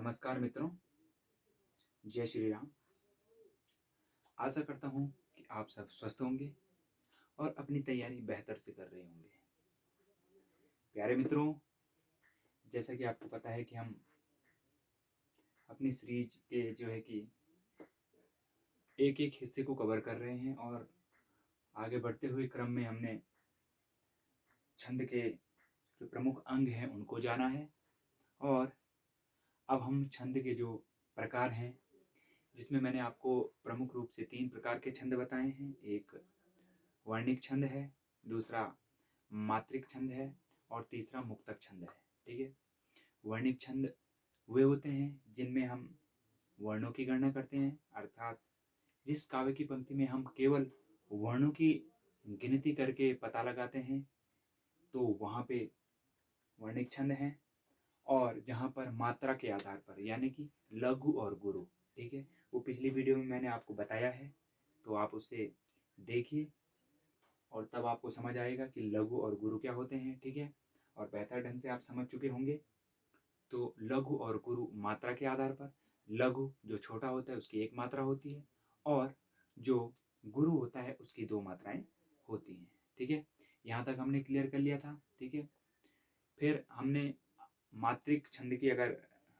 नमस्कार मित्रों, जय श्री राम। आशा करता हूँ कि आप सब स्वस्थ होंगे और अपनी तैयारी बेहतर से कर रहे होंगे। प्यारे मित्रों, जैसा कि आपको पता है कि हम अपनी सीरीज के जो है कि एक एक हिस्से को कवर कर रहे हैं और आगे बढ़ते हुए क्रम में हमने छंद के जो प्रमुख अंग हैं उनको जाना है। और अब हम छंद के जो प्रकार हैं, जिसमें मैंने आपको प्रमुख रूप से 3 प्रकार के छंद बताए हैं। एक वर्णिक छंद है, दूसरा मात्रिक छंद है और तीसरा मुक्तक छंद है। ठीक है। वर्णिक छंद वे होते हैं जिनमें हम वर्णों की गणना करते हैं, अर्थात जिस काव्य की पंक्ति में हम केवल वर्णों की गिनती करके पता लगाते हैं तो वहाँ पे वर्णिक छंद है। और जहाँ पर मात्रा के आधार पर यानी कि लघु और गुरु, ठीक है, वो पिछली वीडियो में मैंने आपको बताया है, तो आप उसे देखिए और तब आपको समझ आएगा कि लघु और गुरु क्या होते हैं। ठीक है, और बेहतर ढंग से आप समझ चुके होंगे। तो लघु और गुरु मात्रा के आधार पर, लघु जो छोटा होता है उसकी एक मात्रा होती है और जो गुरु होता है उसकी 2 मात्राएं होती हैं। ठीक है, यहाँ तक हमने क्लियर कर लिया था। ठीक है, फिर हमने मात्रिक छंद की अगर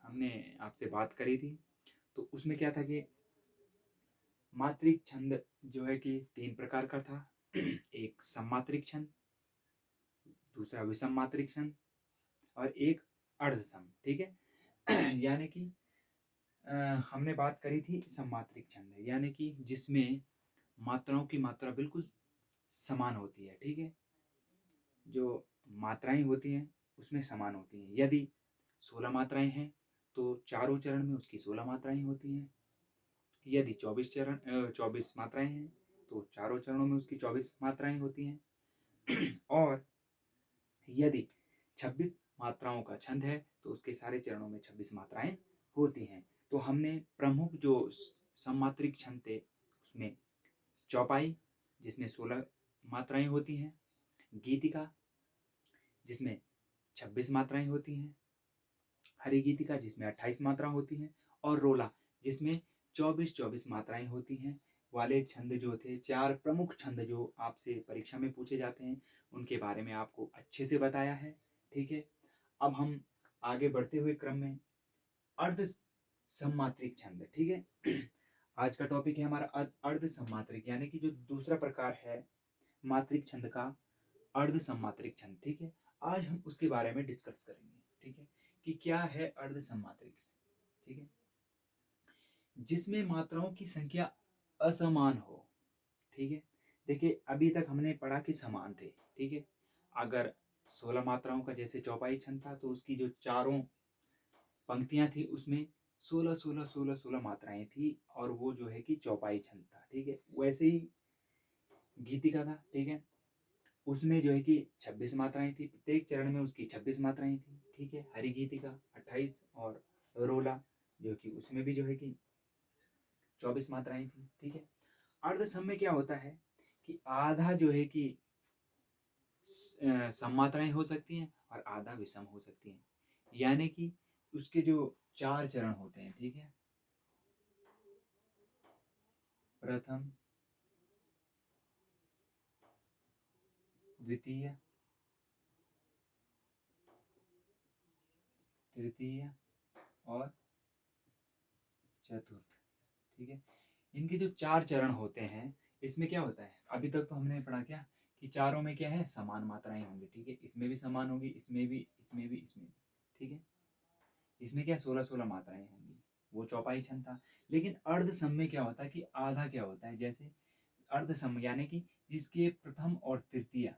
हमने आपसे बात करी थी तो उसमें क्या था कि मात्रिक छंद जो है कि 3 प्रकार का था। एक सममात्रिक छंद, दूसरा विषम मात्रिक छंद और एक अर्धसम। ठीक है यानी कि हमने बात करी थी सममात्रिक छंद, यानी कि जिसमें मात्राओं की मात्रा बिल्कुल समान होती है। ठीक है, जो मात्राएं होती हैं उसमें समान होती हैं। यदि 16 मात्राएं हैं तो चारों चरण में उसकी 16 मात्राएं होती हैं। यदि 24 मात्राएं हैं तो चारों चरणों में उसकी 24 मात्राएं होती हैं। और यदि 26 मात्राओं का छंद है तो उसके सारे चरणों में 26 मात्राएं होती हैं। तो हमने प्रमुख जो सममात्रिक छंद थे उसमें चौपाई जिसमें 16 मात्राएं होती हैं, गीतिका जिसमें 26 मात्राएं होती हैं, हरि गीतिका जिसमें 28 मात्रा होती हैं और रोला जिसमें 24 मात्राएं होती हैं वाले छंद जो थे, 4 प्रमुख छंद जो आपसे परीक्षा में पूछे जाते हैं, उनके बारे में आपको अच्छे से बताया है। ठीक है, अब हम आगे बढ़ते हुए क्रम में अर्ध सममात्रिक छंद। ठीक है आज का टॉपिक है हमारा अर्ध सममात्रिक, यानी कि जो दूसरा प्रकार है मात्रिक छंद का, अर्ध सममात्रिक छंद। ठीक है, आज हम उसके बारे में डिस्कस करेंगे। ठीक है, कि क्या है अर्ध सममात्रिक। ठीक है, जिसमें मात्राओं की संख्या असमान हो। ठीक है, देखिए अभी तक हमने पढ़ा कि समान थे। ठीक है, अगर 16 मात्राओं का जैसे चौपाई छंद था तो उसकी जो चारों पंक्तियां थी उसमें 16 मात्राएं थी और वो जो है कि चौपाई छंद था। ठीक है, वैसे ही गीतिका था। ठीक है, उसमें जो है कि 26 मात्राएं थी, प्रत्येक चरण में उसकी 26 मात्राएं थी। ठीक है, हरि गीतिका 28 और रोला जो कि उसमें भी जो है कि 24 मात्राएं थी। ठीक है, अर्ध सम में क्या होता है कि आधा जो है कि सम मात्राएं हो सकती हैं और आधा विषम हो सकती हैं, यानी कि उसके जो 4 चरण होते हैं। ठीक है, प्रथम, द्वितीय, तृतीय और चतुर्थ। ठीक है, इनके जो 4 चरण होते हैं इसमें क्या होता है, अभी तक तो हमने पढ़ा क्या कि चारों में क्या है, समान मात्राएं होंगी। ठीक है, इसमें भी समान होगी, इसमें भी, इसमें भी, इसमें भी। ठीक है, इसमें क्या 16 मात्राएं होंगी, वो चौपाई छंद था। लेकिन अर्ध सम में क्या होता है कि आधा क्या होता है, जैसे अर्ध सम यानी कि जिसके प्रथम और तृतीय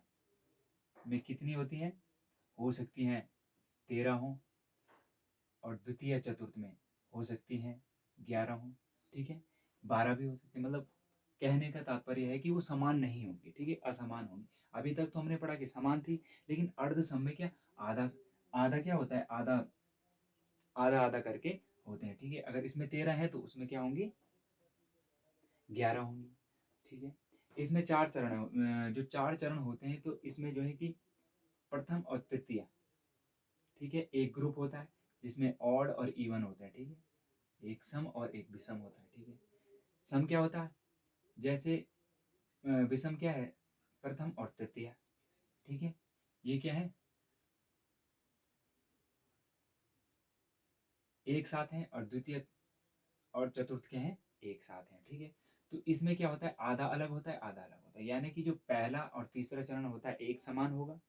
में कितनी होती हैं, हो सकती हैं 13 हो, और द्वितीय चतुर्थ में हो सकती हैं 11 हो। ठीक है, 12 भी हो सकती है। मतलब कहने का तात्पर्य है कि वो समान नहीं होंगी। ठीक है, असमान होंगी। अभी तक तो हमने पढ़ा कि समान थी, लेकिन अर्ध सम में क्या आधा आधा क्या होता है, आधा आधा आधा करके होते हैं। ठीक है, अगर इसमें 13 है तो उसमें क्या होंगी, 11 होंगी। ठीक है, इसमें 4 चरण जो 4 चरण होते हैं तो इसमें जो है कि प्रथम और तृतीय, ठीक है, एक ग्रुप होता है। जिसमें ऑड और इवन होते हैं, ठीक है। एक सम और एक विषम होता है, ठीक है। सम क्या होता है, जैसे विषम क्या है, प्रथम और तृतीय, ठीक है। ये क्या है, एक साथ हैं, और द्वितीय और चतुर्थ क्या है, एक साथ हैं, ठीक है। तो इसमें क्या होता है, आधा अलग होता है, आधा अलग होता है, यानी कि जो पहला और तीसरा चरण होता है एक समान होगा,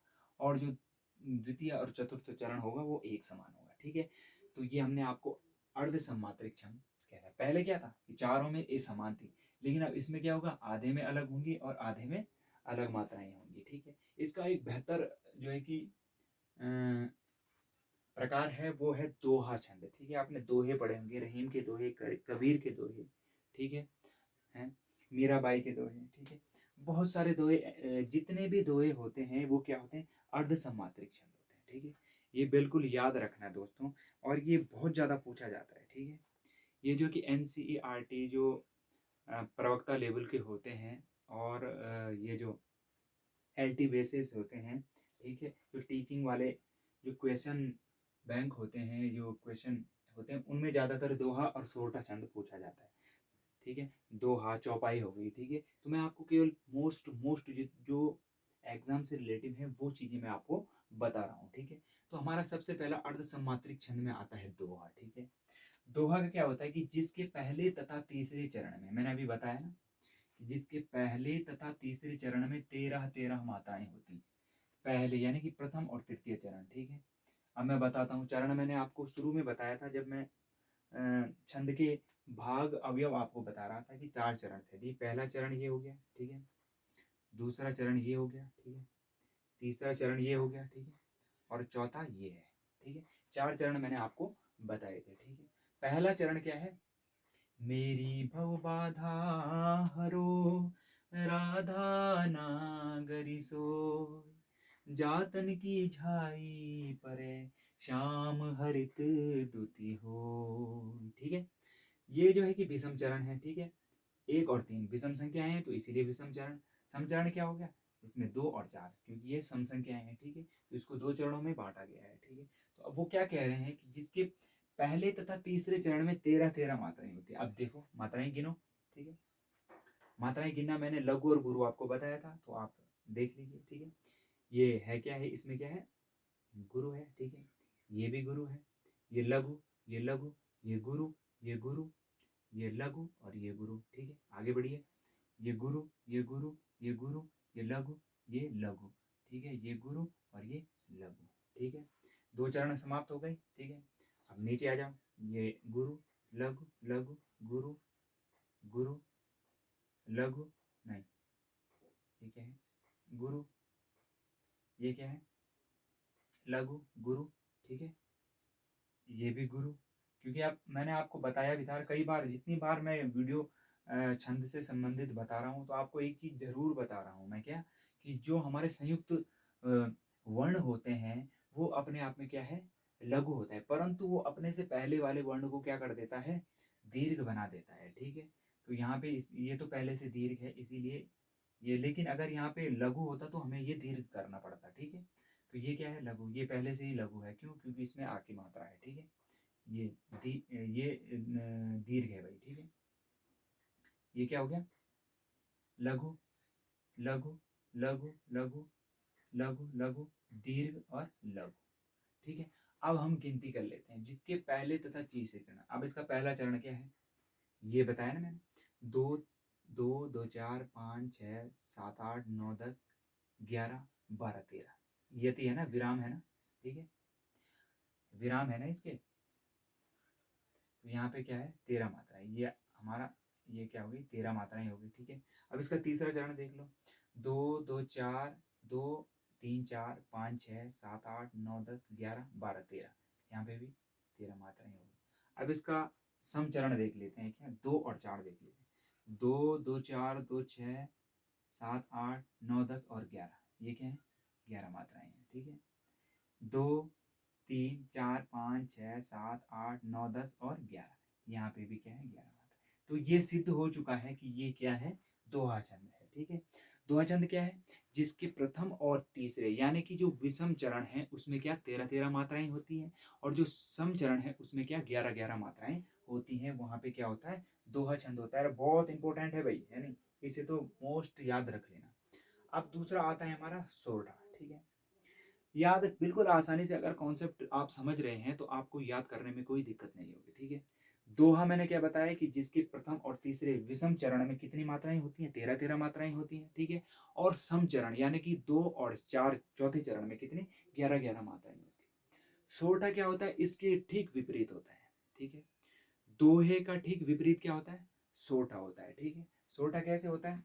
और जो द्वितीय और चतुर्थ चरण होगा वो एक समान होगा, ठीक है। तो ये हमने आपको अर्ध सम्मात्रिक छंद कह रहा है। पहले क्या था कि चारों में ए समान थी, लेकिन अब इसमें क्या होगा, आधे में अलग होंगी और आधे में अलग मात्राएं होंगी, ठीक है। इसका एक बेहतर जो है कि प्रकार है वो है दोहा छंद, ठीक है। आपने दोहे पढ़े होंगे, रहीम के दोहे, कबीर के दोहे, ठीक है, हैं, मीराबाई के दोहे, ठीक है। बहुत सारे दोहे, जितने भी दोहे होते हैं वो क्या होते हैं, अर्ध सम्मात्रिक छंद होते हैं, ठीक है। ये बिल्कुल याद रखना दोस्तों, और ये बहुत ज़्यादा पूछा जाता है, ठीक है। ये जो कि NCERT जो प्रवक्ता लेवल के होते हैं, और ये जो LT बेसिस होते हैं, ठीक है, जो टीचिंग वाले जो क्वेश्चन बैंक होते हैं, जो क्वेश्चन होते हैं, उनमें ज़्यादातर दोहा और सोरठा छंद पूछा जाता है, ठीक है। दोहा चौपाई हो गई, ठीक है। तो मैं आपको केवल मोस्ट मोस्ट जो एग्जाम से रिलेटिव है वो चीज़ें मैं आपको बता रहा हूँ, ठीक है। तो हमारा सबसे पहला अर्ध सम्मात्रिक छंद में आता है दोहा, ठीक है। दोहा का क्या होता है कि जिसके पहले तथा तीसरे चरण में, मैंने अभी बताया ना कि जिसके पहले तथा तीसरे चरण में 13-13 मात्राएं होती, पहले यानी कि प्रथम और तृतीय चरण, ठीक है। अब मैं बताता हूँ चरण, मैंने आपको शुरू में बताया था जब मैं छंद के भाग अवयव आपको बता रहा था कि 4 चरण थे। पहला चरण ये हो गया, ठीक है, दूसरा चरण ये हो गया, ठीक है, तीसरा चरण ये हो गया, ठीक है, और चौथा ये है, ठीक है। 4 चरण मैंने आपको बताए थे, ठीक है। पहला चरण क्या है, मेरी भव बाधा हरो, राधा नागरी सो, जातन की झाई परे, श्याम हरित दुति हो, ठीक है। ये जो है कि विषम चरण है, ठीक है। 1 और 3 विषम संख्याएं हैं, तो इसीलिए विषम चरण। सम चरण क्या हो गया, इसमें 2 और 4, क्योंकि ये सम संख्याएं हैं, ठीक है, तो इसको 2 चरणों में बांटा गया है, ठीक है। तो अब वो क्या कह रहे हैं कि जिसके पहले तथा तीसरे चरण में 13-13 मात्राएं होती है। अब देखो मात्राएं गिनो, ठीक है। मात्राएं गिनना मैंने लघु और गुरु आपको बताया था, तो आप देख लीजिए, ठीक है। ये है क्या है, इसमें क्या है, गुरु है, ठीक है। ये भी गुरु है, ये लघु, ये लघु, ये गुरु, ये गुरु, ये लघु और ये गुरु, ठीक है। आगे बढ़िए, ये गुरु, ये गुरु, ये गुरु, ये लघु, ये लघु, ठीक है, ये गुरु और ये लघु, ठीक है। 2 चरण समाप्त हो गए, ठीक है। अब नीचे आ जाओ, ये गुरु, लघु, लघु, गुरु, गुरु, लघु, नहीं, ये क्या है, गुरु, ये क्या है, लघु, गुरु, ठीक है, ये भी गुरु, क्योंकि आप, मैंने आपको बताया भी था कई बार, जितनी बार मैं वीडियो छंद से संबंधित बता रहा हूँ, तो आपको एक चीज जरूर बता रहा हूँ मैं, क्या कि जो हमारे संयुक्त वर्ण होते हैं वो अपने आप में क्या है, लघु होता है, परंतु वो अपने से पहले वाले वर्ण को क्या कर देता है, दीर्घ बना देता है, ठीक है। तो यहाँ पे ये तो पहले से दीर्घ है, इसीलिए ये, लेकिन अगर यहाँ पे लघु होता तो हमें ये दीर्घ करना पड़ता, ठीक है। तो ये क्या है, लघु, ये पहले से ही लघु है, क्यों, क्योंकि इसमें आ की मात्रा है, ठीक है। ये दीर्घ है भाई, ठीक है। ये क्या हो गया, लघु, लघु, लघु, लघु, लघु, लघु, दीर्घ और लघु, ठीक है। अब हम गिनती कर लेते हैं जिसके पहले तथा तीसरे चरण। अब इसका पहला चरण क्या है, ये बताया ना मैंने, 2 2 2 4 5 6 7 8 9 10 11 12 13, यति है ना, विराम है ना, ठीक है, विराम है ना इसके। तो यहाँ पे क्या है, 13 मात्रा है, ये हमारा, ये क्या होगी, 13 मात्राएं होगी, ठीक है। अब इसका तीसरा चरण देख लो, 2 2 4 2 3 4 5 6 7 8 9 10 11 12 13, यहाँ पे भी 13 मात्राएं होगी। अब इसका सम चरण देख लेते हैं, क्या, 2 और 4 देख लेते हैं, 2 2 4 2 6 7 8 9 10 और 11, ये क्या है, 11 मात्राएं हैं, ठीक है। 2 3 4 5 6 7 8 9 10 और 11, यहाँ पे भी क्या है, 11 मात्रा। तो ये सिद्ध हो चुका है कि ये क्या है, दोहा छंद है, ठीक है। दोहा छंद क्या है, जिसके प्रथम और तीसरे यानी कि जो विषम चरण है उसमें क्या 13-13 मात्राएं होती हैं, और जो सम चरण है उसमें क्या 11-11 मात्राएं होती हैं। वहां पे क्या होता है, दोहा छंद होता है। बहुत इंपॉर्टेंट है भाई, है नहीं, इसे तो मोस्ट याद रख लेना। अब दूसरा आता है हमारा सोरठा। ठीक है, याद बिल्कुल आसानी से, अगर कॉन्सेप्ट आप समझ रहे हैं तो आपको याद करने में कोई दिक्कत नहीं होगी। ठीक है, दोहा मैंने क्या बताया कि जिसके प्रथम और तीसरे विषम चरण में कितनी मात्राएं होती हैं, 13-13 मात्राएं होती हैं। ठीक है, और सम चरण यानी कि 2 और 4 चौथे चरण में कितनी 11-11 मात्राएं होती हैं। सोरठा क्या होता है, इसके ठीक विपरीत होता है। ठीक है, दोहे का ठीक विपरीत क्या होता है, सोरठा होता है। ठीक है, सोरठा कैसे होता है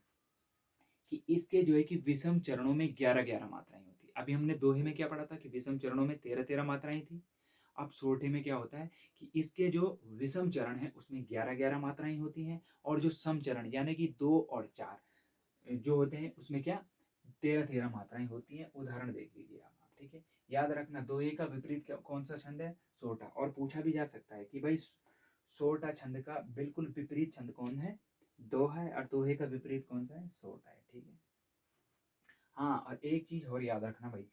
कि इसके जो है कि विषम चरणों में 11-11 मात्राएं होती है। अभी हमने दोहे में क्या पढ़ा था कि विषम चरणों में 13-13 मात्राएं थी। अब सोरठे में क्या होता है कि इसके जो विषम चरण है उसमें 11-11 मात्राएं होती हैं, और जो सम चरण यानी कि 2 और 4 जो होते हैं उसमें क्या 13-13 मात्राएं होती हैं। उदाहरण देख लीजिए आप। ठीक है, याद रखना दोहे का विपरीत कौन सा छंद है, सोरठा। और पूछा भी जा सकता है कि भाई सोरठा छंद का बिल्कुल विपरीत छंद कौन है, दोहा है, और दोहे का विपरीत कौन सा है, सोरठा है। ठीक है, हाँ, और एक चीज और याद रखना भाई,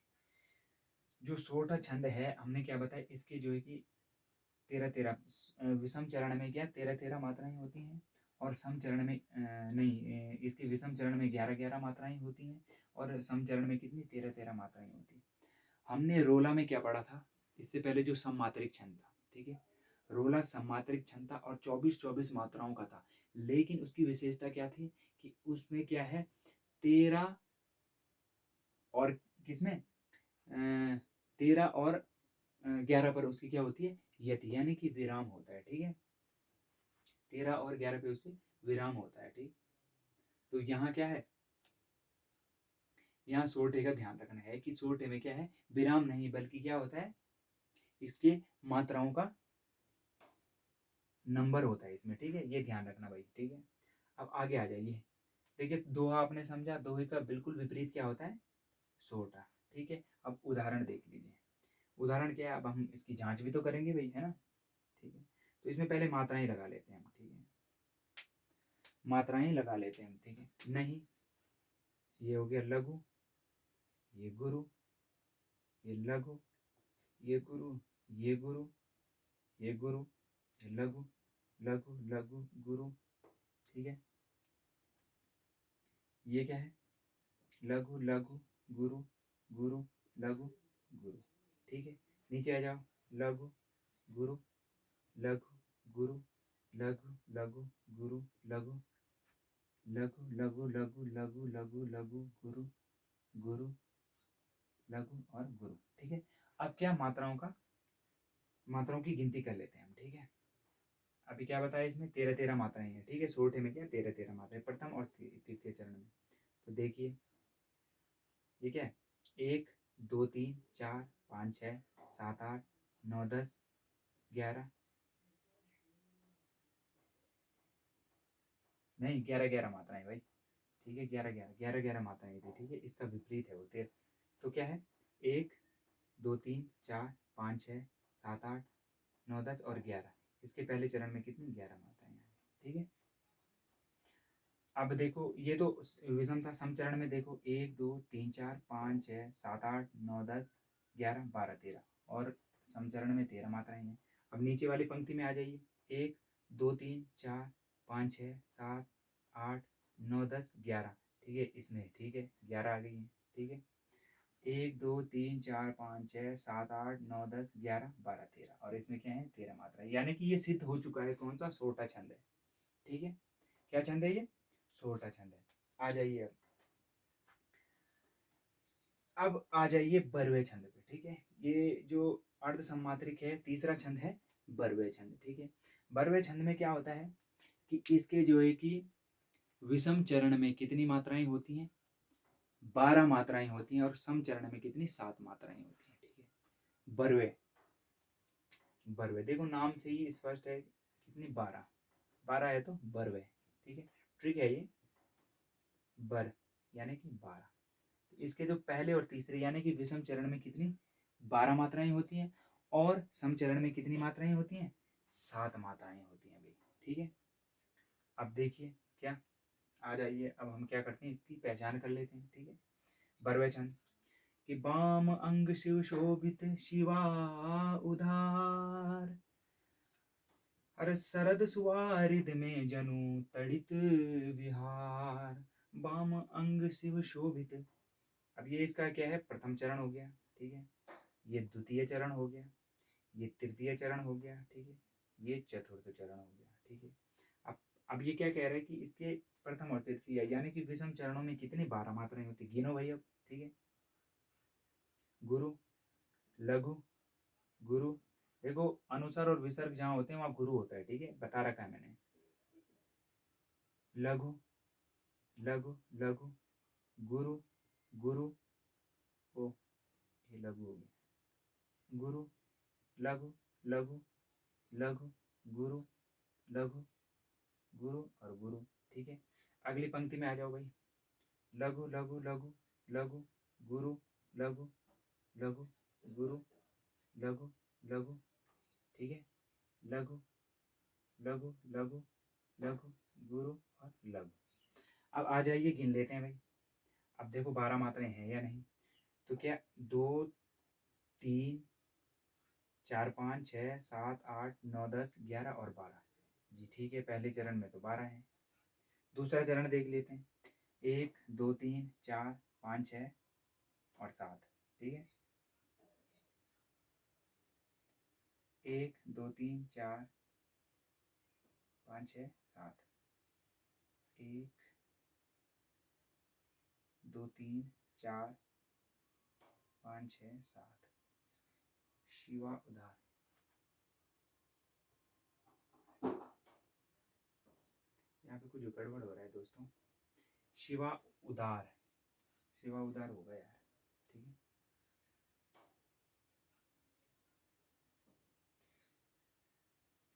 जो सोरठा छंद है हमने क्या बताया, इसके जो है कि 13-13 विषम चरण में क्या 13-13 मात्राएं होती हैं, और सम चरण में नहीं, इसके विषम चरण में 11-11 मात्राएं होती हैं, और सम चरण में कितनी 13-13 मात्राएं होती हैं। हमने रोला में क्या पढ़ा था, इससे पहले जो सममात्रिक छंद था। ठीक है, रोला सममात्रिक छंद था और 24-24 मात्राओं का था, लेकिन उसकी विशेषता क्या थी कि उसमें क्या है 13 और किसमें 13 और 11 पर उसकी क्या होती है यति, यानी कि विराम होता है। ठीक है, 13 और 11 पे उसमें विराम होता है। ठीक, तो यहाँ क्या है, यहाँ सोरठे का ध्यान रखना है कि सोरठे में क्या है विराम नहीं, बल्कि क्या होता है इसके मात्राओं का नंबर होता है इसमें। ठीक है, ये ध्यान रखना भाई। ठीक है, अब आगे आ जाइए। देखिए दोहा आपने समझा, दोहे का बिल्कुल विपरीत क्या होता है, सोरठा। ठीक है, अब उदाहरण देख लीजिए। उदाहरण क्या है, अब हम इसकी जांच भी तो करेंगे भाई, है ना। ठीक है, तो इसमें पहले मात्राएं लगा लेते हैं हम। ठीक है, मात्राएं लगा लेते हैं हम। ठीक है, नहीं, ये हो गया लघु, ये गुरु, ये लघु, ये गुरु, ये गुरु, ये गुरु, ये लघु, लघु लघु गुरु। ठीक है, ये क्या है लघु लघु गुरु, गुरु लघु गुरु। ठीक है, नीचे आ जाओ, लघु गुरु, लघु गुरु, लघु लघु गुरु, लघु लघु लघु लघु लघु लघु लघु गुरु, गुरु लघु और गुरु। ठीक है, अब क्या मात्राओं की गिनती कर लेते हैं हम। ठीक है, अभी क्या बताया, इसमें 13-13 मात्राएं हैं। ठीक है, सोरठे में क्या 13-13 मात्राएं प्रथम और तृतीय चरण में। तो देखिए ये क्या है, 1 2 3 4 5 6 7 8 9 10 11, नहीं 11-11 मात्राएं भाई। ठीक है, 11-11 मात्राएं थी। ठीक है, इसका विपरीत है वो 13। तो क्या है 1 2 3 4 5 6 7 8 9 10 और 11, इसके पहले चरण में कितनी 11 मात्राएं हैं। ठीक है, अब देखो ये तो विषम था। सम चरण में देखो 1 2 3 4 5 6 7 8 9 10 11 12 13, और सम चरण में 13 मात्राएं हैं। अब नीचे वाली पंक्ति में आ जाइए, 1 2 3 4 5 6 7 8 9 10 11। ठीक है, इसमें ठीक है 11 आ गई है। ठीक है, 1 2 3 4 5 6 7 8 9 10 11 12 13, और इसमें क्या है 13 मात्रा, यानी कि ये सिद्ध हो चुका है कौन सा सोरठा छंद है। ठीक है, क्या छंद है ये, सोरठा छंद है। आ जाइए अब आ जाइए बरवे छंद पे। ठीक है, ये जो अर्ध सम्मात्रिक है तीसरा छंद है बरवे छंद। ठीक है, बरवे छंद में क्या होता है कि इसके जो है कि विषम चरण में कितनी मात्राएं होती हैं, 12 मात्राएं होती हैं, और सम चरण में कितनी 7 मात्राएं होती हैं। ठीक है, बरवे, बरवे देखो नाम से ही स्पष्ट है कितनी 12, 12 है तो बरवे। ठीक है, ट्रिक है ये, बर यानी कि 12। तो इसके जो पहले और तीसरे यानी कि विषम चरण में कितनी 12 मात्राएं होती हैं, और सम चरण में कितनी मात्राएं होती हैं 7 मात्राएं होती हैं भाई। ठीक है, अब देखिए क्या, आ जाइए अब हम क्या करते हैं इसकी पहचान कर लेते हैं। ठीक है, बरवे छंद कि बाम अंग शिव शोभित शिवा उधार, हर शरद सुवारिद में जनु तड़ित विहार। बाम अंग शिव शोभित, अब ये इसका क्या है, प्रथम चरण हो गया, ठीक है। ये द्वितीय चरण हो गया, ये तृतीय चरण हो गया, ठीक है। ये चतुर्थ चरण हो गया, ठीक है। अब ये क्या कह रहे हैं कि इसके प्रथम और तृतीय यानी कि विषम चरणों में कितनी 12 मात्राएं होती, गिनो भाई अब, ठीक है। गुरु, लघु, गुरु, देखो अनुसार और विसर्ग जहां होते हैं वहां गुरु होता है, ठीक है, बता रखा है मैंने। लघु, लघु, लघु, गुरु, गुरु, ओ ये लघु हो गया, गुरु, लघु, लघु, लघु, गुरु, लघु, गुरु और गुरु, ठीक है। अगली पंक्ति में आ जाओ भाई। लघु, लघु, लघु, लघु, गुरु, लघु, लघु, गुरु, लघु, लघु, ठीक है। लघु, लघु, लघु, लघु, गुरु और लघु। अब आ जाइए, गिन लेते हैं भाई। अब देखो 12 मात्राएं हैं या नहीं, तो क्या 2 3 4 5 6 7 8 9 10 11 और 12, जी ठीक है। पहले चरण में तो 12 है। दूसरा चरण देख लेते हैं, 1 2 3 4 5 6 और 7, ठीक है। 1 2 3 4 5 6 7, 1 2 3 4 5 6 7, शिवा उधार। यहाँ पे कुछ गड़बड़ हो रहा है दोस्तों। शिवा उदार, शिवा उदार होगा यार, ठीक है।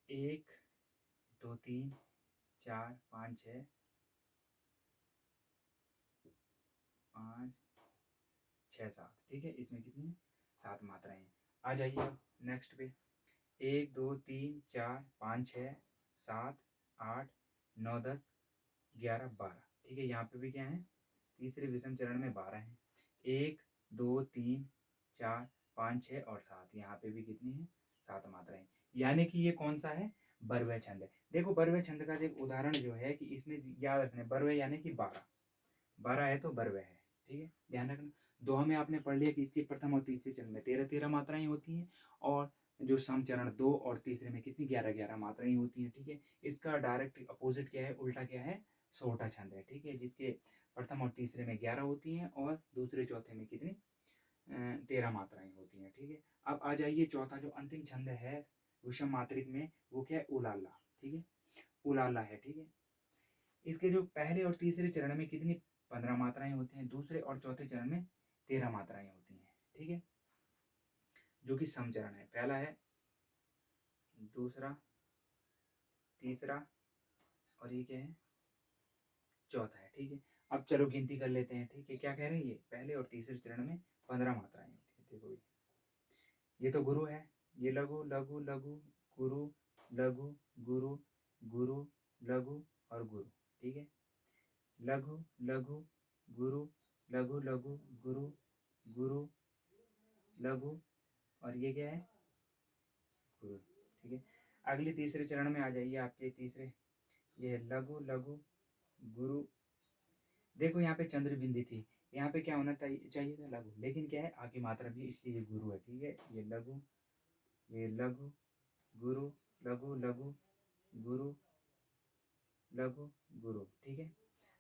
1 2 3 4 5 6 5 6 7, ठीक है। इसमें कितनी 7 मात्राएं हैं। आ जाइए अब नेक्स्ट पे, 1 2 3 4 5 6 7 8 9 10 11 12, ठीक है। यहाँ पे भी क्या है, तीसरे विषम चरण में 12 है। 1 2 3 4 5 6 और 7, यहाँ पे भी कितनी है, 7 मात्राएं। यानी कि ये कौन सा है, बरवे छंद है। देखो बरवे छंद का एक उदाहरण जो है कि इसमें याद रखना, बरवे यानी कि 12 12 है तो बरवे है, ठीक है, ध्यान रखना। दोहा में आपने पढ़ लिया कि इसके प्रथम और तीसरे चरण में 13 मात्राएं होती हैं, और जो सम चरण 2 और तीसरे में कितनी 11 मात्राएं होती हैं, ठीक है। इसका डायरेक्ट अपोजिट क्या है, उल्टा क्या है, सोहटा छंद है, ठीक है, जिसके प्रथम और तीसरे में 11 होती हैं और दूसरे चौथे में कितनी 13 मात्राएं होती हैं, ठीक है। अब आ जाइए चौथा जो अंतिम छंद है विषम मात्रिक में, वो क्या है, उलाला, ठीक है, उलाला है, ठीक है। इसके जो पहले और तीसरे चरण में कितनी 15 मात्राएं होती हैं, दूसरे और चौथे चरण में 13 मात्राएं होती हैं, ठीक है, जो कि सम चरण है। पहला है, दूसरा, तीसरा और ये क्या है, चौथा है, ठीक है। अब चलो गिनती कर लेते हैं, ठीक है। क्या कह रहे हैं, ये पहले और तीसरे चरण में 15 मात्राएं होती है। देखो ये तो गुरु है, ये लघु, लघु, लघु, गुरु, लघु, गुरु, गुरु, लघु और गुरु, ठीक है। लघु, लघु, गुरु, लघु, लघु, गुरु, गुरु, लघु और ये क्या है, गुरु, ठीक है। अगले तीसरे चरण में आ जाइए, आपके तीसरे, ये लघु, लघु, गुरु, देखो यहाँ पे चंद्र बिंदी थी, यहाँ पे क्या होना चाहिए था, लघु, लेकिन क्या है, आगे मात्रा भी, इसलिए ये गुरु है, ठीक है। ये लघु, ये लघु, गुरु, लघु, लघु, गुरु, लघु, गुरु, ठीक है।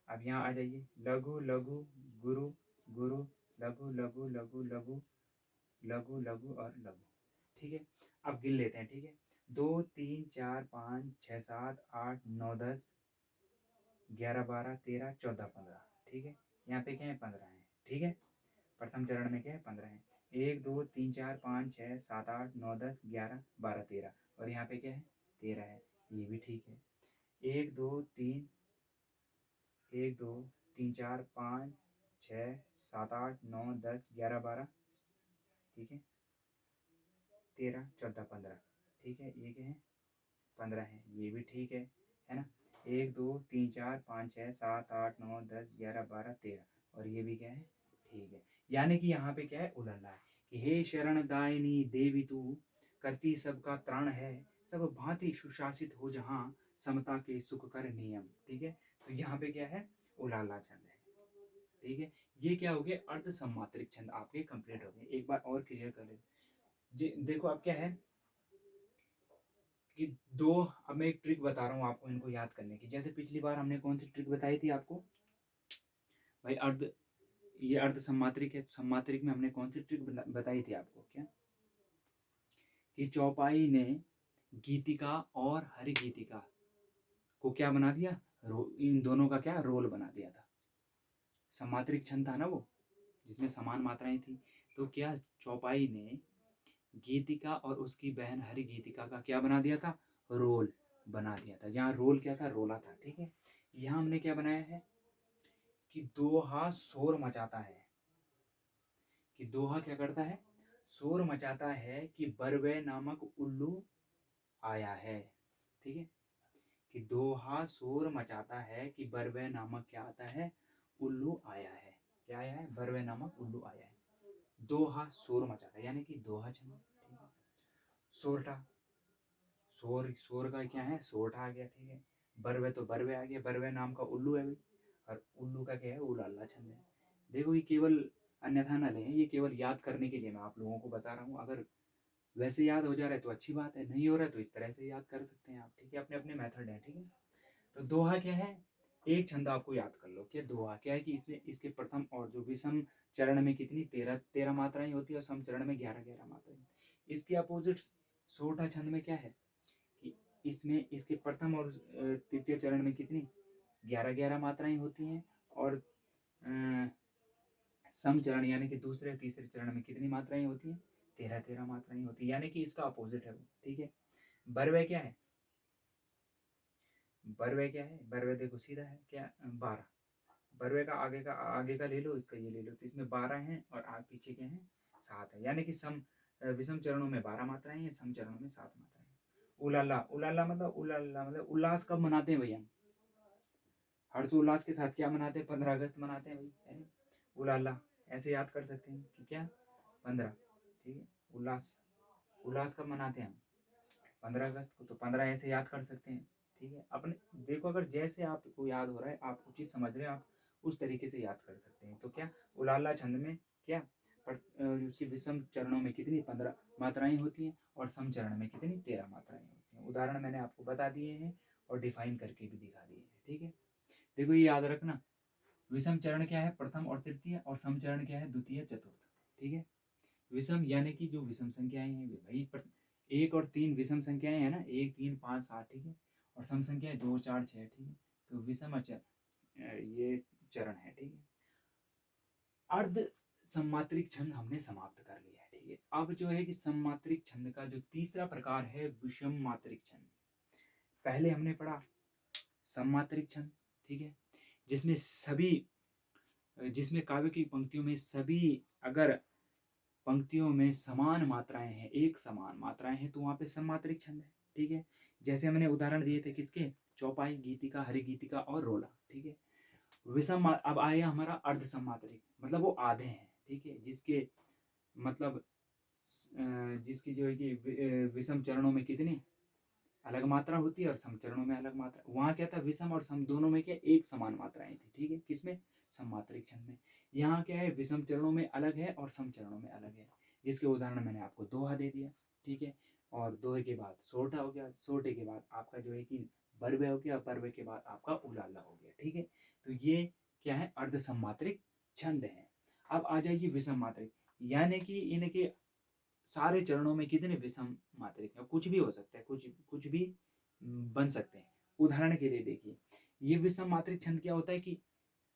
अब यहाँ आ जाइए, लघु, लघु, गुरु, गुरु, लघु, लघु, लघु, लघु, लघु, लघु और लघु, ठीक है। अब गिन लेते हैं, ठीक है। 2 3 4 5 6 7 8 9 10 11 12 13 14 15, ठीक है। यहाँ पे क्या है, 15 है, ठीक है। प्रथम चरण में क्या है, 15 है। 1 2 3 4 5 6 7 8 9 10 11 12 13, और यहाँ पे क्या है, 13 है, ये भी ठीक है। 1 2 3 1 2 3 4 5 6 7 8 9 10 11 12, ठीक है, 13 14 15, ठीक है। ये क्या है, 15 है, ये भी ठीक है ना। 1 2 3 4 5 6 7 8 9 10 11 12 13, और ये भी क्या है, ठीक है, यानी कि यहाँ पे क्या है, उलाला है कि हे शरण दायिनी देवी तू, करती सबका त्राण है, सब भांति सुशासित हो जहाँ, समता के सुख कर नियम। ठीक है, तो यहाँ पे क्या है, उलाला छंद है। ठीक है, ये क्या हो गया, अर्ध सम्मात्रिक छंद आपके कंप्लीट हो गए। एक बार और क्लियर कर ले जी, देखो अब क्या है कि दो, अब मैं एक ट्रिक बता रहा हूँ आपको इनको याद करने की। जैसे पिछली बार हमने कौन सी ट्रिक बताई थी आपको भाई, अर्ध, ये अर्ध सम्मात्रिक है, सम्मात्रिक में हमने कौन सी ट्रिक बताई थी आपको, क्या कि चौपाई ने गीतिका और हरिगीतिका को क्या बना दिया, इन दोनों का क्या रोल बना दिया था। सम्मात्रिक छंद था ना वो, जिसमें समान मात्राएं थी। तो क्या चौपाई ने गीतिका और उसकी बहन हरिगीतिका का क्या बना दिया था, रोल बना दिया था। यहाँ रोल क्या था, रोला था। ठीक है, यहाँ हमने क्या बनाया है कि दोहा शोर मचाता है, कि दोहा क्या करता है, शोर मचाता है कि बरवे नामक उल्लू आया है। ठीक है, कि दोहा शोर मचाता है कि बरवे नामक क्या आता है, उल्लू आया है। क्या आया है, बरवे नामक उल्लू आया है। दोहा शोर मचाता है, यानी कि दोहा छंद। ठीक है, सोरठा, शोर, शोर का क्या है, सोरठा आ गया। ठीक है, बरवे तो बरवे आ गया, बरवे नाम का उल्लू है भाई, और उल्लू का क्या है, उलाला छंद है। देखो ये केवल अन्यथा न लें, ये केवल याद करने के लिए मैं आप लोगों को बता रहा हूँ। अगर वैसे याद हो जा रहा है तो अच्छी बात है, नहीं हो रहा है तो इस तरह से याद कर सकते हैं आप। ठीक है, अपने अपने मेथड है। ठीक है, तो दोहा क्या है, एक छंद आपको याद कर लो कि दोहा क्या है कि इसमें इसके प्रथम और जो विषम चरण में कितनी 13 मात्राएं होती है, और सम चरण में 11 मात्राएं। इसके अपोजिट सोठा छंद में क्या है कि इसमें इसके प्रथम और तृतीय चरण में कितनी 11 मात्राएं होती हैं, और सम चरण यानी कि दूसरे तीसरे चरण में कितनी मात्राएं होती हैं, 13 मात्राएं होती है, यानी कि इसका अपोजिट है वो। ठीक है, बरवे क्या है, बरवे क्या है, बरवे देखो सीधा है क्या, 12। बरवे का आगे का ले लो, इसका ये ले लो, तो इसमें 12 हैं और आगे पीछे के हैं 7 है, यानी कि सम विषम चरणों में 12 मात्राएं हैं, सम चरणों में 7 मात्राएं हैं। उलाला, उलाला मतलब उल्लास कब मनाते हैं भैया, हर्षोल्लास के साथ क्या मनाते हैं, 15 अगस्त मनाते हैं भाई, है ना। उलाला ऐसे याद कर सकते हैं कि क्या, 15। ठीक है, उल्लास, उल्लास कब मनाते हैं हम, 15 अगस्त को, तो 15 ऐसे याद कर सकते हैं। ठीक है, अपने देखो अगर जैसे आपको याद हो रहा है, आप उचित समझ रहे हैं, आप उस तरीके से याद कर सकते हैं। तो क्या उलाला छंद में क्या उसकी विषम चरणों में कितनी 15 मात्राएं होती हैं, और सम चरण में कितनी 13 मात्राएं होती हैं। उदाहरण मैंने आपको बता दिए हैं और डिफाइन करके भी दिखा दिए हैं। ठीक है, देखो ये याद रखना, विषम चरण क्या है, प्रथम और तृतीय, और सम चरण क्या है, द्वितीय चतुर्थ। ठीक है, विषम यानी कि जो विषम संख्याएं हैं भाई, 1 और 3 विषम संख्याएं हैं ना, 1, 3, 5, 7। ठीक है, और सम संख्याएं 2, 4, 6। ठीक है, तो विषम ये चरण है। ठीक है, अर्ध सम्मात्रिक छंद हमने समाप्त कर लिया है। ठीक है, अब जो है कि सम्मात्रिक छंद का जो तीसरा प्रकार है, विषम मात्रिक छंद। पहले हमने पढ़ा सम्मात्रिक छंद। ठीक है, जिसमें सभी, जिसमें काव्य की पंक्तियों में सभी, अगर पंक्तियों में समान मात्राएं हैं, एक समान मात्राएं हैं, तो वहां पे सम्मात्रिक छंद है। ठीक है, जैसे हमने उदाहरण दिए थे किसके, चौपाई, गीतिका, हरिगीतिका और रोला। ठीक है, विषम अब आया हमारा अर्ध सम्मात्रिक, मतलब वो आधे हैं। ठीक है, जिसके मतलब जिसकी जो है कि विषम चरणों में कितनी अलग मात्रा होती है और सम चरणों में अलग मात्रा। वहां क्या था, विषम और सम दोनों में क्या एक समान मात्राएं थी। ठीक है, किसमें, सम्मात्रिक छंद में। यहाँ क्या है, विषम चरणों में अलग है और सम चरणों में अलग है, जिसके उदाहरण मैंने आपको दोहा दे दिया। ठीक है, और दोहे के बाद सोरठा हो गया, सोरठे के बाद आपका जो है कि बरवे हो गया, बरवे के बाद आपका उलाला हो गया। ठीक है, तो ये क्या है, अर्ध सम्मात्रिक छंद है। अब आ जाइए विषम मात्रिक, यानी कि इनके सारे चरणों में कितने विषम मात्रिक है, कुछ भी हो सकता है, कुछ कुछ भी बन सकते हैं। उदाहरण के लिए देखिए, ये विषम मात्रिक छंद क्या होता है कि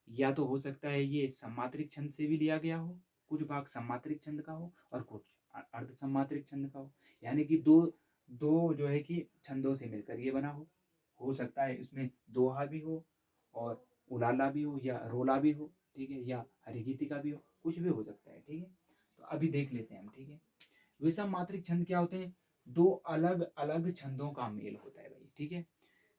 या तो हो सकता है ये सम्मात्रिक छंद से भी लिया गया हो, कुछ भाग सम्मात्रिक छंद का हो और कुछ अर्ध सम्मात्रिक छंद का हो, यानी कि दो दो जो है कि छंदों से मिलकर ये बना हो सकता है इसमें दोहा भी हो और उलाला भी हो या रोला भी हो। ठीक है, या हरिगीतिका भी हो, कुछ भी हो सकता है। ठीक है, तो अभी देख लेते हैं हम। ठीक है, विषम मात्रिक छंद क्या होते हैं, दो अलग अलग छंदों का मेल होता है भाई। ठीक है,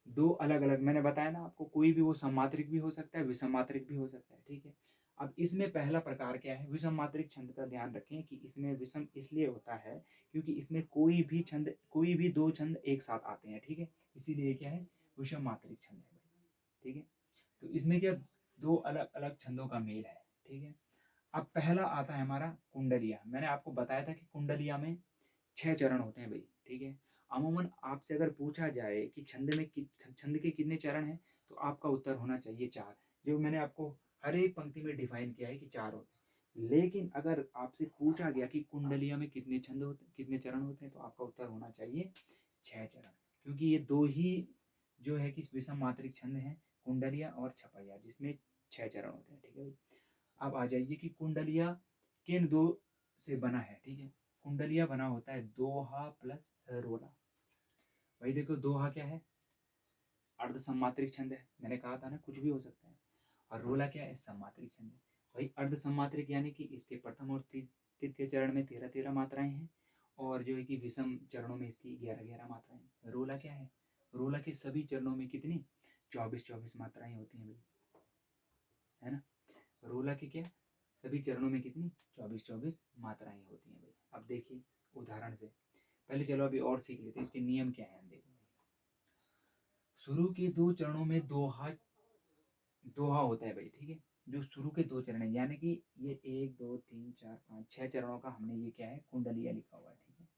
दो अलग अलग, मैंने बताया ना आपको, कोई भी वो सम्मात्रिक भी हो सकता है, विषम मात्रिक भी हो सकता है। ठीक है, अब इसमें पहला प्रकार क्या है, विषम मात्रिक छंद का ध्यान रखें कि इसमें विषम इसलिए होता है क्योंकि इसमें कोई भी दो छंद एक साथ आते हैं, ठीक है, इसीलिए क्या है, विषम मात्रिक छंद है, ठीक है। तो इसमें क्या, दो अलग अलग छंदों का मेल है, ठीक है। अब पहला आता है हमारा कुंडलिया। मैंने आपको बताया था कि कुंडलिया में 6 चरण होते हैं भाई, ठीक है। अमूमन आपसे अगर पूछा जाए कि छंद के कितने चरण हैं, तो आपका उत्तर होना चाहिए 4, जो मैंने आपको हर एक पंक्ति में डिफाइन किया है कि 4 होते हैं। लेकिन अगर आपसे पूछा गया कि कुंडलिया में कितने छंद होते हैं, कितने चरण होते हैं, तो आपका उत्तर होना चाहिए 6 चरण, क्योंकि ये दो ही जो है कि विषम मात्रिक छंद है, कुंडलिया और छपैया, जिसमें 6 चरण होते हैं, ठीक है भाई। अब आ जाइए कि कुंडलिया किन दो से बना है, ठीक है। कुंडलिया बना होता है दोहा प्लस रोला। भाई देखो, दोहा क्या है, अर्ध सम्मात्रिक छंद है, मैंने कहा था ना कुछ भी हो सकता है। और रोला क्या है, सम्मात्रिक छंद है। भाई अर्ध सम्मात्रिक यानी कि इसके प्रथम और तृतीय चरण में 13-13 मात्राएं हैं, और जो है कि विषम चरणों में इसकी 11-11 मात्राएं हैं। रोला क्या है, रोला के सभी चरणों में कितनी, 24-24 मात्राएं होती हैं भाई, है ना। रोला के क्या, सभी चरणों में कितनी, 24-24 मात्राएं होती हैं भाई। अब देखिए उदाहरण से, पहले चलो अभी और सीख लेते हैं इसके नियम क्या है, हम देखो। शुरू के 2 चरणों में दोहा दोहा होता है भाई, ठीक है। जो शुरू के 2 चरण है, यानी कि ये 1 2 3 4 5 6 चरणों का हमने ये क्या है, कुंडलिया लिखा हुआ है, ठीक है।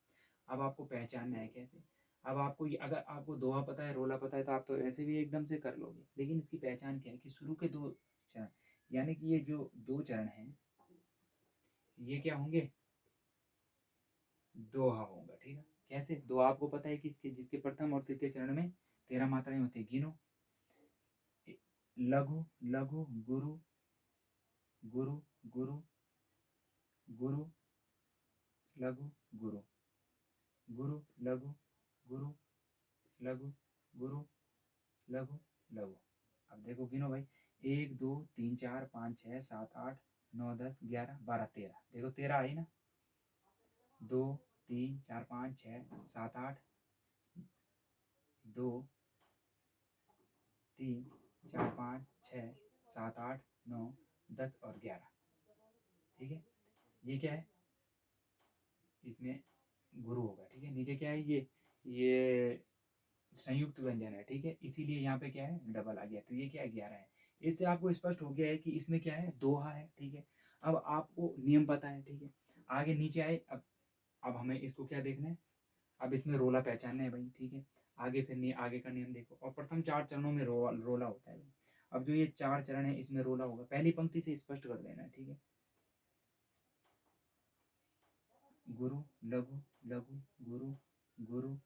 अब आपको पहचानना है कैसे। अब आपको ये, अगर आपको दोहा पता है, रोला पता है, तो आप तो ऐसे भी एकदम से कर लोगे, लेकिन इसकी पहचान क्या है कि शुरू के 2 चरण, यानी कि ये जो 2 चरण हैं, ये क्या होंगे, दोहा होगा, ठीक है। कैसे, दोहा आपको पता है कि इसके जिसके प्रथम और तृतीय चरण में 13 मात्राएं होती है, गिनो। लघु लघु गुरु गुरु गुरु गुरु लघु गुरु गुरु लघु गुरु लघु गुरु लघु लघु। अब देखो गिनो भाई, 1 2 3 4 5 6 7 8 9 10 11 12 13, देखो 13 आई ना, 2 3 4 5 6 7 8, 2 3 4 5 6 7 8 9 10 और 11, ठीक है। ये क्या है, इसमें गुरु होगा, ठीक है। नीचे क्या है, ये संयुक्त व्यंजन है, ठीक है, इसीलिए यहाँ पे क्या है, डबल आ गया, तो ये क्या है, 11 है। इससे आपको स्पष्ट हो गया है कि इसमें क्या है, दोहा है, ठीक है। अब आपको नियम पता है, ठीक है। आगे नीचे आए, अब हमें इसको क्या देखना है, अब इसमें रोला पहचानना है भाई, ठीक है। आगे फिर आगे का नियम देखो, और प्रथम 4 चरणों में रोला होता है भाई। अब जो ये 4 चरण है, इसमें रोला होगा, पहली पंक्ति से स्पष्ट कर देना है, ठीक है। गुरु लघु लघु गुरु गुरु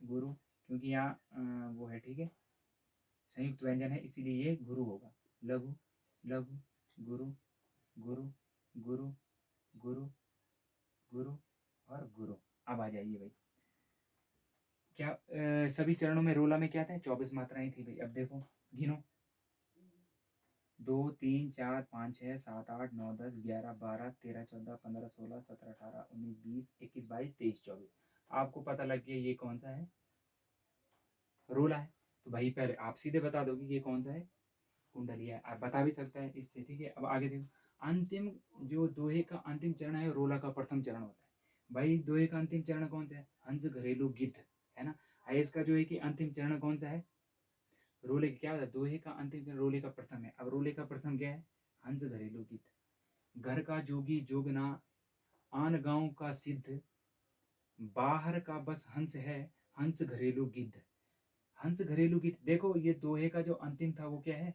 गुरु, क्योंकि यहाँ वो है, ठीक है, संयुक्त व्यंजन है, इसीलिए ये गुरु होगा। लघु लघु गुरु गुरु गुरु गुरु गुरु और गुरु। अब आ जाइए भाई, क्या सभी चरणों में रोला में क्या था, 24 मात्राएं थी भाई। अब देखो गिनो, 2 3 4 5 6 7 8 9 10 11 12 13 14 15 16 17 18 19 20 21 22 23 24। आपको पता लग गया ये कौन सा है, रोला है। तो भाई पहले आप सीधे बता दोगे कि ये कौन सा है, कुंडलिया है। आप बता भी सकता है इससे, ठीक है। अब आगे देखो, अंतिम जो दोहे का अंतिम चरण है, रोला का प्रथम चरण होता है भाई। दोहे का अंतिम चरण कौन सा है, हंस घरेलू गिद्ध, है ना। इसका जो है कि अंतिम चरण कौन सा है, रोले का क्या होता है, दोहे का अंतिम चरण रोले का प्रथम है। अब रोले का प्रथम क्या है, हंस घरेलू गिद्ध। घर का जोगी जोगना, आन गांव का सिद्ध, बाहर का बस हंस है, हंस घरेलू गिद्ध। हंस घरेलू गिद्ध, देखो ये दोहे का जो अंतिम था वो क्या है,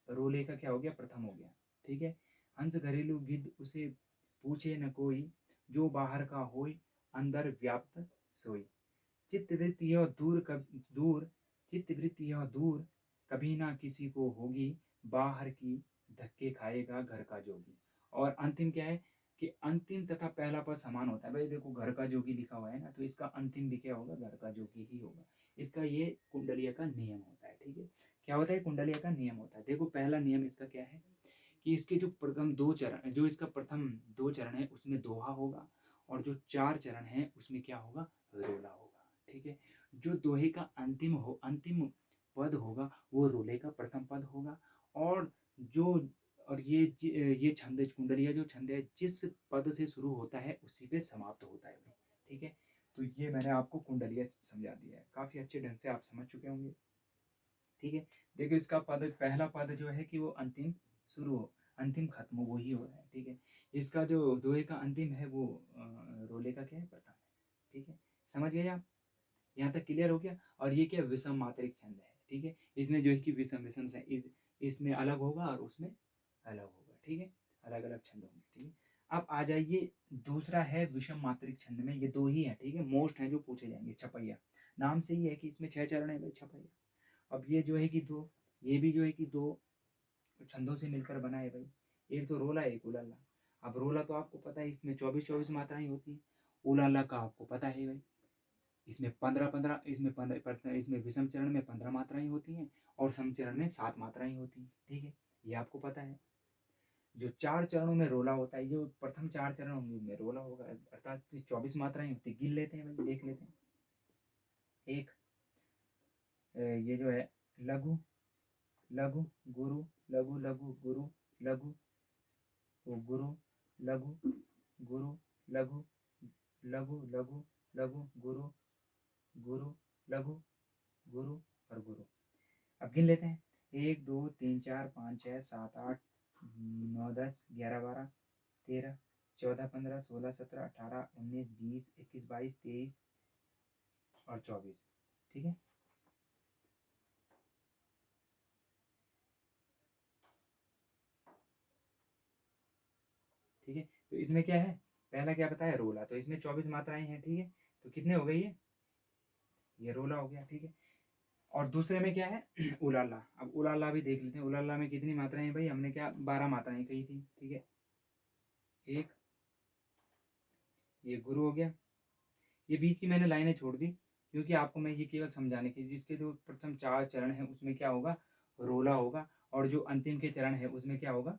रोले का क्या हो गया, प्रथम हो गया, ठीक है। हंस घरेलू गिद्ध उसे पूछे न कोई, जो बाहर का होई अंदर व्याप्त सोई। चित्त वृत्ति यह दूर, चित्त वृत्ति यह दूर, कभी ना किसी को होगी, बाहर की धक्के खाएगा घर का जोगी। और अंतिम क्या है कि अंतिम तथा पहला पद समान होता है भाई। देखो घर का जोगी लिखा हुआ है ना, तो इसका अंतिम भी क्या होगा, घर का जोगी ही होगा। इसका ये कुंडलिया का नियम होता है, ठीक है। क्या होता है, कुंडलिया का नियम होता है। देखो पहला नियम इसका क्या है कि इसके जो प्रथम 2 चरण, जो इसका प्रथम 2 चरण है उसमें दोहा होगा, और जो 4 चरण है उसमें क्या होगा, रोला होगा, ठीक है। जो दोहे का अंतिम पद होगा वो रोले का प्रथम पद होगा, और जो और ये छंद कुंडलिया जो छंद है जिस पद से शुरू होता है उसी पे समाप्त होता है भाई, ठीक है। तो ये मैंने आपको कुंडलिया समझा दिया है, काफी अच्छे ढंग से आप समझ चुके होंगे, ठीक है। देखिए इसका पद, पहला पद जो है कि वो अंतिम शुरू हो, अंतिम खत्म हो, वही हो रहा है, ठीक है। इसका जो दोहे का अंतिम है वो रोले का क्या है, प्रथम है, ठीक है। समझ गए आप, यहाँ तक क्लियर हो गया। और ये क्या, विषम मात्रिक छंद है, ठीक है। इसमें जो है कि विषम विषम से इसमें अलग होगा और उसमें अलग होगा, ठीक है, अलग अलग छंद होंगे, ठीक है। अब आ जाइए, दूसरा है विषम मात्रिक छंद में, ये दो ही है, ठीक है, मोस्ट है जो पूछे जाएंगे। छपैया, नाम से ही है कि इसमें 6 चरण है भाई, छपैया। अब ये जो है कि दो, ये भी जो है कि दो छंदों से मिलकर बना है भाई, एक तो रोला एक उलाला। अब रोला तो आपको पता है इसमें 24 मात्राएं होती हैं, उलाला का आपको पता है भाई इसमें 15 इसमें विषम चरण में 15 मात्राएं होती हैं और सम चरण में 7 मात्राएं होती हैं, ठीक है, ये आपको पता है। जो 4 चरणों में रोला होता है, जो प्रथम 4 चरण होंगे उनमें रोला होगा, अर्थात 24 मात्राएं होती है, गिन लेते हैं भाई, देख लेते हैं। एक ये जो है लघु, लघु गुरु, लघु लघु गुरु, लघु गुरु, लघु गुरु, लघु लघु लघु लघु गुरु, गुरु लघु गुरु और गुरु। अब गिन लेते हैं, 1 2 3 4 5 6 7 8 9 10 11 12 13 14 15 16 17 18 19 20 21 22 23 और 24, ठीक है। ठीक है, तो इसमें क्या है, पहला क्या बताया, रोला, तो इसमें 24 मात्राएं हैं, ठीक है। तो कितने हो गई ये रोला हो गया, ठीक है। और दूसरे में क्या है उलाला। अब उलाला भी देख लेते हैं, उलाला में कितनी मात्राएं हैं भाई, हमने क्या 12 मात्राएं कही थी, ठीक है। एक ये गुरु हो गया, ये बीच की मैंने लाइनें छोड़ दी क्योंकि आपको मैं ये केवल समझाने के, जिसके जो प्रथम 4 चरण है उसमें क्या होगा, रोला होगा, और जो अंतिम के चरण है उसमें क्या होगा,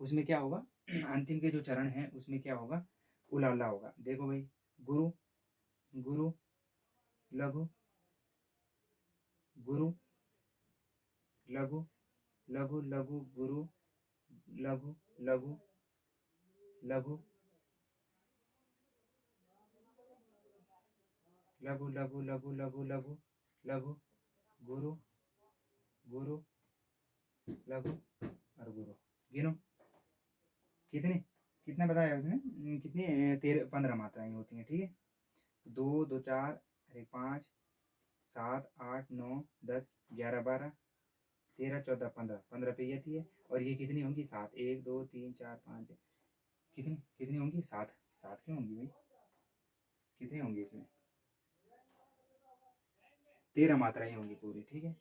उसमें क्या होगा अंतिम के जो चरण है उसमें क्या होगा, उलाला होगा। देखो भाई, गुरु, गुरु लघु, गुरु लघु, लघु लघु गुरु, लघु लघु लघु, लघु लघु लघु लघु लघु लघु गुरु, गुरु लघु और गुरु। गिनो कितने, कितना बताया उसने, कितनी 15 मात्राएं होती हैं, ठीक है। 2 2 4 अरे 5 7 8 9 10 11 12 13 14 15, 15 पे ये थी है, और ये कितनी होंगी, 7, 1 2 3 4 5, कितनी कितनी होंगी, 7, 7 क्यों होंगी भाई, कितनी होंगी इसमें, 13 मात्राएं होंगी पूरी, ठीक है।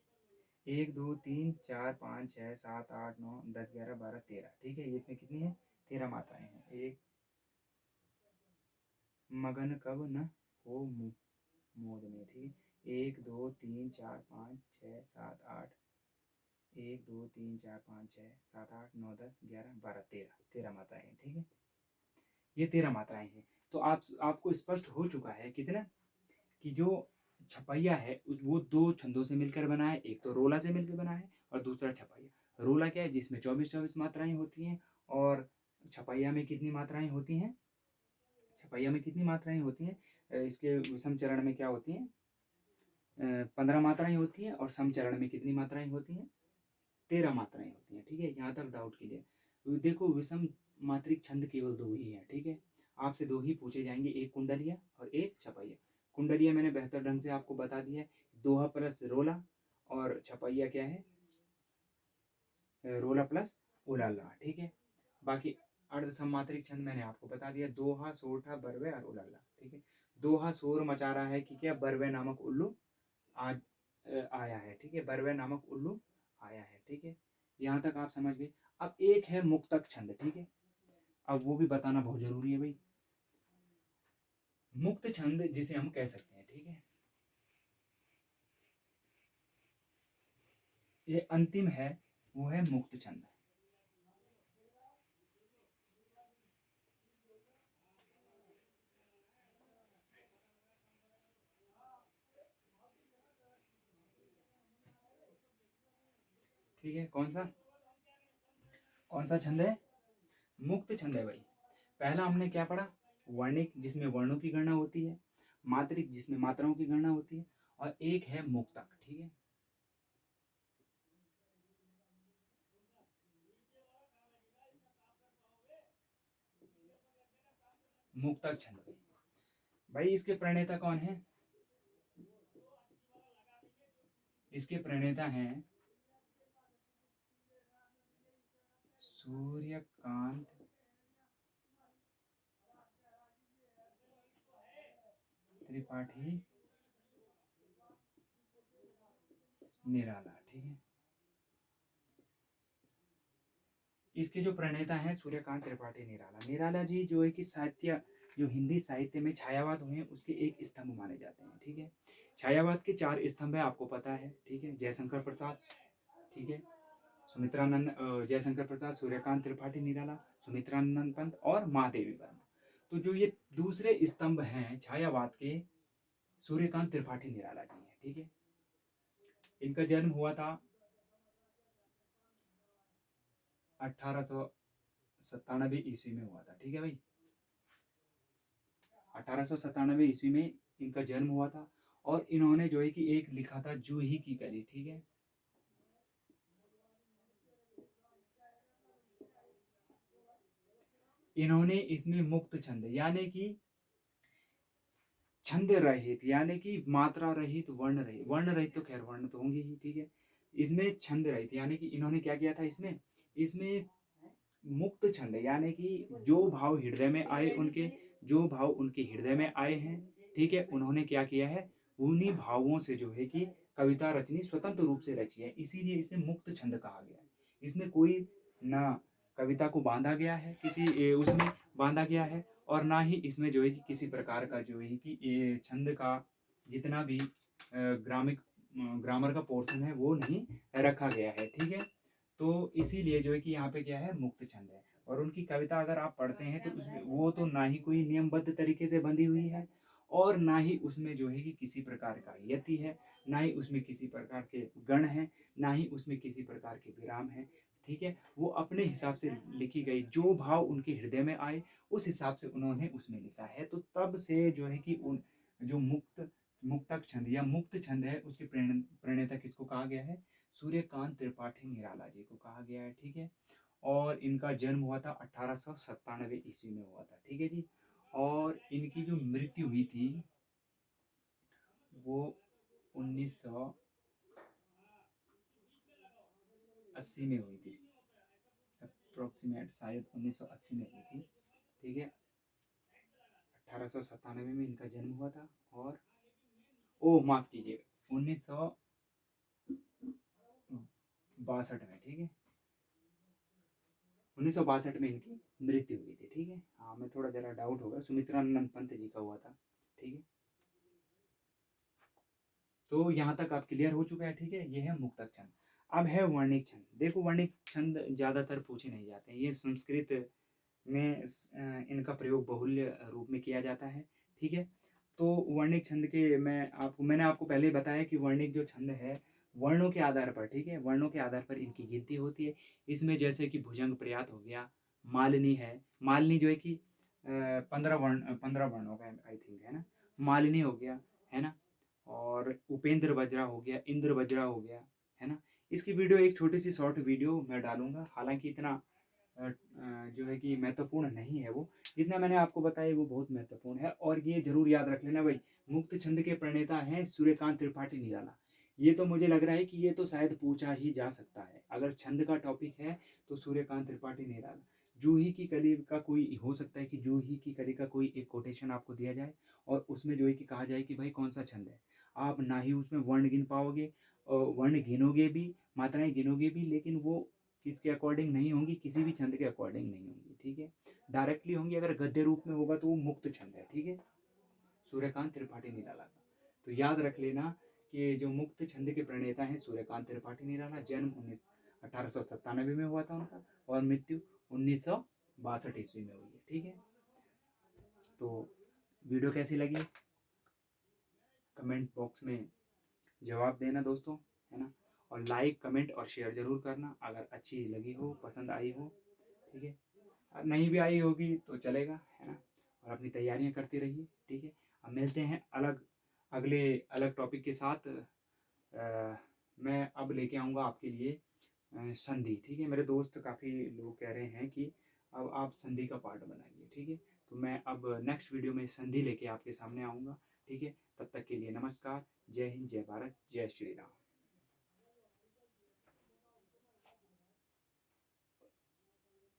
1 2 3 4 5 6 7 8 9 10 11 12 13, ठीक है। ये इसमें कितनी है, 13 मात्राएं हैं। एक मगन कब न हो मोद में, ठीक है। 1 2 3 4 5 6 7 8, 1 2 3 4 5 6 7 8 9 10 11 12 13, 13 मात्राएं हैं, ठीक है। ये 13 मात्राएं हैं। तो आपको स्पष्ट हो चुका है कितना, कि जो छपैया है उस वो दो छंदों से मिलकर बना है, एक तो रोला से मिलकर बना है और दूसरा छपैया। रोला क्या है, जिसमें 24 मात्राएं होती हैं, और छपैया में कितनी मात्राएं होती हैं, छपैया में कितनी मात्राएं होती हैं, इसके विषम चरण में क्या होती हैं, 15 मात्राएं होती हैं, और सम चरण में कितनी मात्राएं होती हैं, 13 मात्राएं होती हैं, ठीक है। यहाँ तक डाउट क्लियर। देखो विषम मात्रिक छंद केवल दो ही है, ठीक है। आपसे दो ही पूछे जाएंगे, एक कुंडलिया और एक छपैया। कुंडलिया मैंने बेहतर ढंग से आपको बता दिया है, दोहा प्लस रोला, और छपैया क्या है, रोला प्लस उलाला, ठीक है। बाकी अर्ध सम्मात्रिक छंद मैंने आपको बता दिया, दोहा सोठा बरवे और उलाला, ठीक है। दोहा शोर मचा रहा है कि क्या, बरवे नामक उल्लू आज आया है, ठीक है, बरवे नामक उल्लू आया है, ठीक है। यहाँ तक आप समझ गए। अब एक है मुक्तक छंद, ठीक है, अब वो भी बताना बहुत जरूरी है भाई। मुक्त छंद जिसे हम कह सकते हैं, ठीक है, ये अंतिम है, वो है मुक्त छंद। ठीक है, कौन सा छंद है? मुक्त छंद है भाई। पहला हमने क्या पढ़ा? वर्णिक, जिसमें वर्णों की गणना होती है, मात्रिक, जिसमें मात्राओं की गणना होती है, और एक है मुक्तक। ठीक है, मुक्तक छंद भाई। भाई इसके प्रणेता कौन है? इसके प्रणेता हैं सूर्यकांत त्रिपाठी निराला। ठीक है, इसके जो प्रणेता हैं सूर्यकांत त्रिपाठी निराला। निराला जी जो है कि साहित्य, जो हिंदी साहित्य में छायावाद हुए हैं उसके एक स्तंभ माने जाते हैं। ठीक है, छायावाद के 4 स्तंभ है, आपको पता है। ठीक है, जयशंकर प्रसाद, ठीक है, सुमित्रानंद, जयशंकर प्रसाद, सूर्यकांत त्रिपाठी निराला, सुमित्रानंद पंत और महादेवी वर्मा। तो जो ये दूसरे स्तंभ हैं छायावाद के, सूर्यकांत त्रिपाठी निराला जी हैं। ठीक है, इनका जन्म हुआ था 1897 ईस्वी में हुआ था। ठीक है भाई, 1897 ईस्वी में इनका जन्म हुआ था। और इन्होंने जो है कि एक लिखा था जूही की कली। ठीक है, इन्होंने इसमें मुक्त छंद, यानी कि छंद रहित, यानी कि मात्रा रहित, वर्ण रहित, वर्ण रहित तो खैर वर्ण तो होंगे ही। ठीक है, इसमें छंद रहित, यानी कि इन्होंने क्या किया था इसमें, इसमें मुक्त छंद, यानी कि जो भाव हृदय में आए उनके, जो भाव उनके हृदय में आए हैं, ठीक है, उन्होंने क्या किया है, उन्हीं भावों से जो है कि कविता रचनी, स्वतंत्र रूप से रची है, इसीलिए इसे मुक्त छंद कहा गया है। इसमें कोई ना कविता को बांधा गया है, किसी उसमें बांधा गया है, और ना ही इसमें जो है कि किसी प्रकार का जो है कि छंद का जितना भी ग्रामिक ग्रामर का पोर्शन है वो नहीं रखा गया है। ठीक है, तो इसीलिए जो है कि यहाँ पे क्या है, मुक्त छंद है। और उनकी कविता अगर आप पढ़ते हैं तो उसमें वो तो ना ही कोई नियमबद्ध तरीके से बंधी हुई है, और ना ही उसमें जो है कि किसी प्रकार का यति है, ना ही उसमें किसी प्रकार के गण है, ना ही उसमें किसी प्रकार के विराम है। ठीक है, वो अपने हिसाब से लिखी गई, जो भाव उनके हृदय में आए उस हिसाब से उन्होंने उसमें लिखा है। तो तब से जो है कि उन जो मुक्तक छंद या मुक्त छंद है उसके प्रणेता किसको कहा गया है? सूर्यकांत त्रिपाठी निराला जी को कहा गया है। ठीक है, और इनका जन्म हुआ था 1897 ईस्वी में हुआ था। ठीक है जी, और इनकी जो मृत्यु हुई थी वो 1980 में हुई थी, अप्रोक्सीमेट शायद 1980 में हुई थी। ठीक है, 1897 में इनका जन्म हुआ था, और ओ माफ कीजिए 1962 में। ठीक है, 1962 में इनकी मृत्यु हुई थी। ठीक है, हाँ मैं थोड़ा जरा डाउट होगा, सुमित्रानंद पंत जी का हुआ था। ठीक है, तो यहाँ तक आप क्लियर हो चुका है। ठीक है, ये है मुक्तक छंद। अब है वर्णिक छंद। देखो वर्णिक छंद ज्यादातर पूछे नहीं जाते हैं, ये संस्कृत में इनका प्रयोग बहुल्य रूप में किया जाता है। ठीक है, तो वर्णिक छंद के मैंने आपको पहले ही बताया कि वर्णिक जो छंद है वर्णों के आधार पर, ठीक है, वर्णों के आधार पर इनकी गिनती होती है। इसमें जैसे कि भुजंग प्रयात हो गया, मालिनी है, मालिनी जो है कि 15 वर्णों का आई थिंक है ना, मालिनी हो गया, है ना, और उपेंद्र वज्रा हो गया, इंद्र वज्रा हो गया, है ना। इसकी वीडियो एक छोटी सी शॉर्ट वीडियो मैं डालूंगा, हालांकि इतना जो है कि महत्वपूर्ण नहीं है वो, जितना मैंने आपको बताया वो बहुत महत्वपूर्ण है। और ये जरूर याद रख लेना भाई, मुक्त छंद के प्रणेता हैं सूर्यकांत त्रिपाठी निराला। ये तो मुझे लग रहा है कि ये तो शायद पूछा ही जा सकता है, अगर छंद का टॉपिक है तो सूर्यकांत त्रिपाठी निराला। जूही की कली का कोई हो सकता है कि जूही की कली का कोई एक कोटेशन आपको दिया जाए, और उसमें जो है कि कहा जाए कि भाई कौन सा छंद है, आप ना ही उसमें वर्ण गिन पाओगे, वर्ण गिनोगे भी, मात्राएं गिनोगे भी, लेकिन वो किसके अकॉर्डिंग नहीं होंगी, किसी भी छंद के अकॉर्डिंग नहीं होंगी। ठीक है, डायरेक्टली होंगी, अगर गद्य रूप में होगा तो वो मुक्त छंद है। ठीक है, सूर्यकांत त्रिपाठी निराला का तो याद रख लेना कि जो मुक्त छंद के प्रणेता हैं सूर्यकांत त्रिपाठी निराला, जन्म 1897 में हुआ था उनका, और मृत्यु 1962 ईस्वी में हुई है। ठीक है, तो वीडियो कैसी लगी कमेंट बॉक्स में जवाब देना दोस्तों, है ना। और लाइक कमेंट और शेयर ज़रूर करना अगर अच्छी लगी हो, पसंद आई हो, ठीक है। नहीं भी आई होगी तो चलेगा, है ना। और अपनी तैयारियां करते रहिए, ठीक है। अब मिलते हैं अगले अलग टॉपिक के साथ। मैं अब लेके आऊँगा आपके लिए संधि, ठीक है। मेरे दोस्त काफ़ी लोग कह रहे हैं कि अब आप संधि का पार्ट बनाइए, ठीक है। तो मैं अब नेक्स्ट वीडियो में संधि लेके आपके सामने आऊँगा, ठीक है। तब तक के लिए नमस्कार। जय हिंद, जय भारत, जय श्री राम।